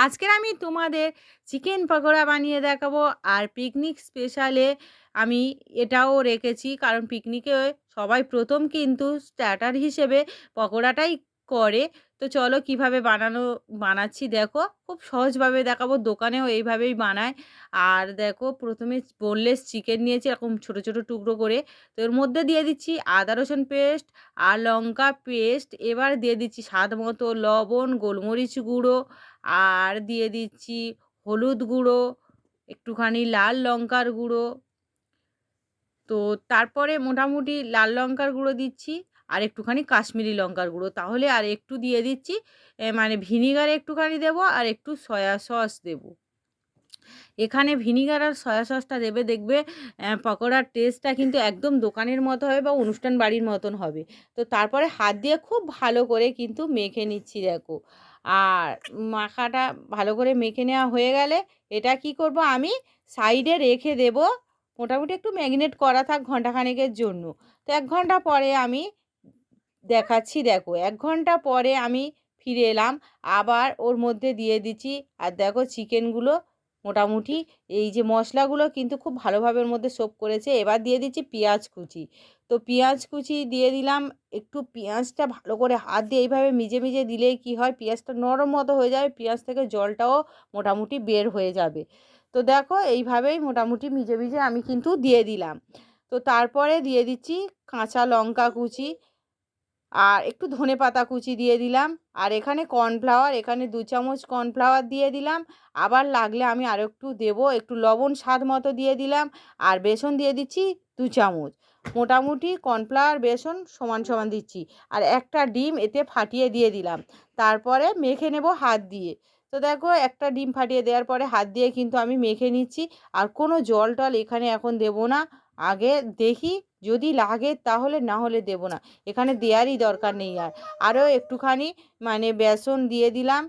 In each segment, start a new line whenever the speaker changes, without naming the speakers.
আজকের আমি তোমাদের চিকেন পকোড়া বানিয়ে দেখাবো। আর পিকনিক স্পেশালে আমি এটাও রেখেছি, কারণ পিকনিকে সবাই প্রথম কিন্তু স্টার্টার হিসেবে পকোড়াটাই করে। তো চলো কিভাবে বানাচ্ছি দেখো, খুব সহজভাবে দেখাবো। দোকানেও এইভাবেই বানায়। আর দেখো, প্রথমে বোনলেস চিকেন নিয়েছি এরকম ছোট ছোট টুকরো করে। তো এর মধ্যে দিয়ে দিচ্ছি আদা রসুন পেস্ট আর লঙ্কা পেস্ট। এবার দিয়ে দিচ্ছি স্বাদ মতো লবণ, গোলমরিচ গুঁড়ো, আর দিয়ে দিচ্ছি হলুদ গুঁড়ো, একটুখানি লাল লঙ্কার গুঁড়ো। তো তারপরে মোটামুটি লাল লঙ্কার গুঁড়ো দিচ্ছি, আর একটুখানি কাশ্মীরি লঙ্কার গুঁড়ো। তাহলে আর একটু দিয়ে দিচ্ছি মানে ভিনিগার একটুখানি দেবো, আর একটু সয়া সস দেবো। এখানে ভিনিগার আর সয়া সসটা দেবে, দেখবে পকোড়ার টেস্টটা কিন্তু একদম দোকানের মতো হবে বা অনুষ্ঠান বাড়ির মতন হবে। তো তারপরে হাত দিয়ে খুব ভালো করে কিন্তু মেখে নিচ্ছি দেখো। আর মাখাটা ভালো করে মেখে নেওয়া হয়ে গেলে এটা কি করব, আমি সাইডে রেখে দেব। মোটামুটি একটু ম্যাগনেট করা থাক ঘন্টাখানেকের জন্য। তো 1 ঘন্টা পরে আমি দেখাচ্ছি দেখো। 1 ঘন্টা পরে আমি ফিরে এলাম, আবার ওর মধ্যে দিয়ে দিচ্ছি। আর দেখো চিকেনগুলো মোটামুটি এই যে মশলাগুলো কিন্তু খুব ভালোভাবে ওর মধ্যে সোপ করেছে। এবার দিয়ে দিচ্ছি পেঁয়াজ কুচি। তো পেঁয়াজ কুচি দিয়ে দিলাম। একটু পেঁয়াজটা ভালো করে হাত দিয়ে এইভাবে মিজে মিজে দিলেই কি হয়, পেঁয়াজটা নরম মতো হয়ে যাবে, পেঁয়াজ থেকে জলটাও মোটামুটি বের হয়ে যাবে। তো দেখো এইভাবেই মোটামুটি মিজে মিজে আমি কিন্তু দিয়ে দিলাম। তো তারপরে দিয়ে দিচ্ছি কাঁচা লঙ্কা কুচি, আর একটু ধনেপাতা কুচি দিয়ে দিলাম। আর এখানে কর্নফ্লাওয়ার, এখানে 2 চামচ কর্নফ্লাওয়ার দিয়ে দিলাম। আবার লাগলে আমি আরও একটু দেবো, একটু লবণ স্বাদ মতো দিয়ে দিলাম। আর বেসন দিয়ে দিচ্ছি 2 চামচ। মোটামুটি কর্নফ্লাওয়ার বেসন সমান সমান দিচ্ছি। আর একটা ডিম এতে ফাটিয়ে দিয়ে দিলাম। তারপরে মেখে নেব হাত দিয়ে। তো দেখো, একটা ডিম ফাটিয়ে দেওয়ার পরে হাত দিয়ে কিন্তু আমি মেখে নিচ্ছি। আর কোনো জল টল এখানে এখন দেবো না। আগে দেখি যদি লাগে তাহলে, না হলে দেবো না। এখানে দেওয়ারই দরকার নেই। আর আরও একটুখানি মানে বেসন দিয়ে দিলাম।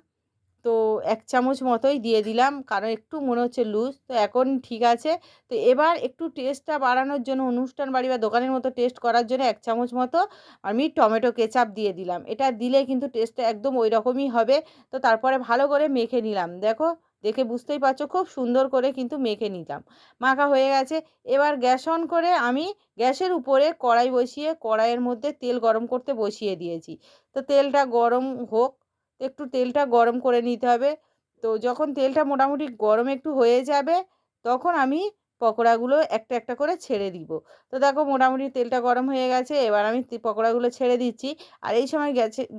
তো 1 চামচ মতোই দিয়ে দিলাম, কারণ একটু মনে হচ্ছে লুজ। তো এখন ঠিক আছে। তো এবার একটু টেস্টটা বাড়ানোর জন্য, অনুষ্ঠান বাড়ি বা দোকানের মতো টেস্ট করার জন্য 1 চামচ মতো আমি টমেটো কেচাপ দিয়ে দিলাম। এটা দিলে কিন্তু টেস্টটা একদম ওই রকমই হবে। তো তারপরে ভালো করে মেখে নিলাম দেখো। দেখে বুঝতেই পারছো খুব সুন্দর করে কিন্তু মেখে নিলাম। মাখা হয়ে গেছে। এবার গ্যাস অন করে আমি গ্যাসের উপরে কড়াই বসিয়ে কড়াইয়ের মধ্যে তেল গরম করতে বসিয়ে দিয়েছি। তো তেলটা গরম হোক। একটু তেলটা গরম করে নিতে হবে। তো যখন তেলটা মোটামুটি গরম একটু হয়ে যাবে, তখন আমি পকোড়াগুলো একটা একটা করে ছেড়ে দিব। তো দেখো মোটামুটি তেলটা গরম হয়ে গেছে, এবার আমি পকোড়াগুলো ছেড়ে দিচ্ছি। আর এই সময়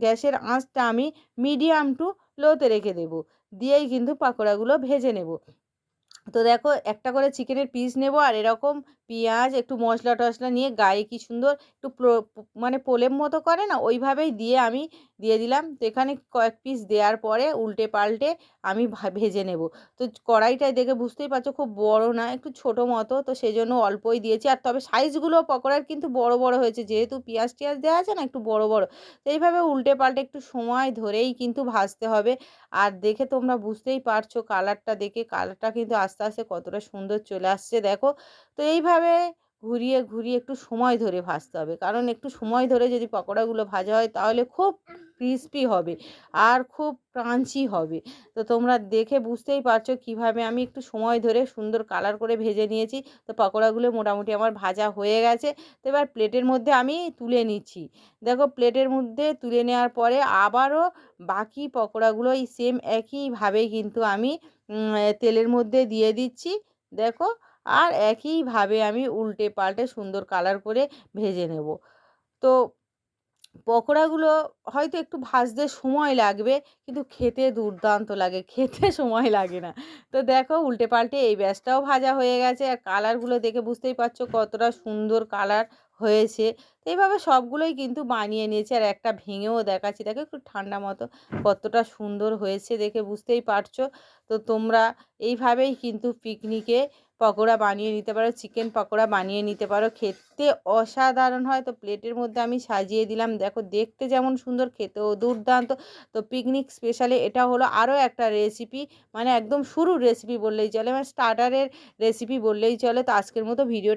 গ্যাসের আঁচটা আমি মিডিয়াম টু লোতে রেখে দেবো। দিয়েই কিন্তু পকোড়াগুলো ভেজে নেব। তো দেখো, একটা করে চিকেনের পিস নেব, আর এরকম পেঁয়াজ একটু মশলা টশলা নিয়ে গায়ে কি সুন্দর একটু মানে প্রলেপ মতো করে না, ওইভাবেই দিয়ে আমি দিয়ে দিলাম। তো এখানে কয়েক পিস দেওয়ার পরে উল্টে পাল্টে আমি ভেজে নেব। তো কড়াইটায় দেখে বুঝতেই পারছো খুব বড় না, একটু ছোট মতো। তো সেই জন্য অল্পই দিয়েছি। আর তবে সাইজগুলো পকোড়ার কিন্তু বড় বড় হয়েছে, যেহেতু পেঁয়াজ টিয়াজ দেওয়া আছে না, একটু বড় বড়। তো এইভাবে উল্টে পাল্টে একটু সময় ধরেই কিন্তু ভাজতে হবে। আর দেখে তোমরা বুঝতেই পারছো, কালারটা দেখে, কালারটা কিন্তু আস্তে আস্তে কতটা সুন্দর চলে আসছে দেখো। তো এইভাবে ঘুরিয়ে ঘুরিয়ে একটু সময় ধরে ভাজতে হবে, কারণ একটু সময় ধরে যদি পকোড়াগুলো ভাজা হয় তাহলে খুব ক্রিস্পি হবে আর খুব ক্রাঞ্চি হবে। তো তোমরা দেখে বুঝতেই পারছো কিভাবে আমি একটু সময় ধরে সুন্দর কালার করে ভেজে নিয়েছি। তো পকোড়াগুলো মোটামুটি আমার ভাজা হয়ে গেছে। তো এবার প্লেটের মধ্যে আমি তুলে নিচ্ছি। দেখো, প্লেটের মধ্যে তুলে নেওয়ার পরে আবারও বাকি পকোড়াগুলো এই সেম একইভাবে কিন্তু আমি তেলের মধ্যে দিয়ে দিচ্ছি দেখো। আর একইভাবে আমি উল্টে পাল্টে সুন্দর কালার করে ভেজে নেব। তো পকোড়াগুলো হয়তো একটু ভাজতে সময় লাগবে, কিন্তু খেতে দুর্দান্ত লাগে, খেতে সময় লাগে না। তো দেখো উল্টে পাল্টে এই ব্যাচটাও ভাজা হয়ে গেছে। আর কালারগুলো দেখে বুঝতেই পারছো কতটা সুন্দর কালার হয়েছে। তো এইভাবে সবগুলোই কিন্তু বানিয়ে নিয়েছি। আর একটা ভেঙেও দেখাচ্ছি দেখো, একটু ঠান্ডা মতো, কতটা সুন্দর হয়েছে দেখে বুঝতেই পারছো। তো তোমরা এইভাবেই কিন্তু পিকনিকে পকোড়া বানিয়ে নিতে পারো, চিকেন পকোড়া বানিয়ে নিতে পারো, খেতে অসাধারণ হয়। তো প্লেটের মধ্যে আমি সাজিয়ে দিলাম দেখো, দেখতে যেমন সুন্দর, খেতেও দুর্দান্ত। তো পিকনিক স্পেশালে এটা হলো আরও একটা রেসিপি, মানে একদম শুরুর রেসিপি বললেই চলে, মানে স্টার্টারের রেসিপি বললেই চলে। তো আজকের মতো ভিডিওটা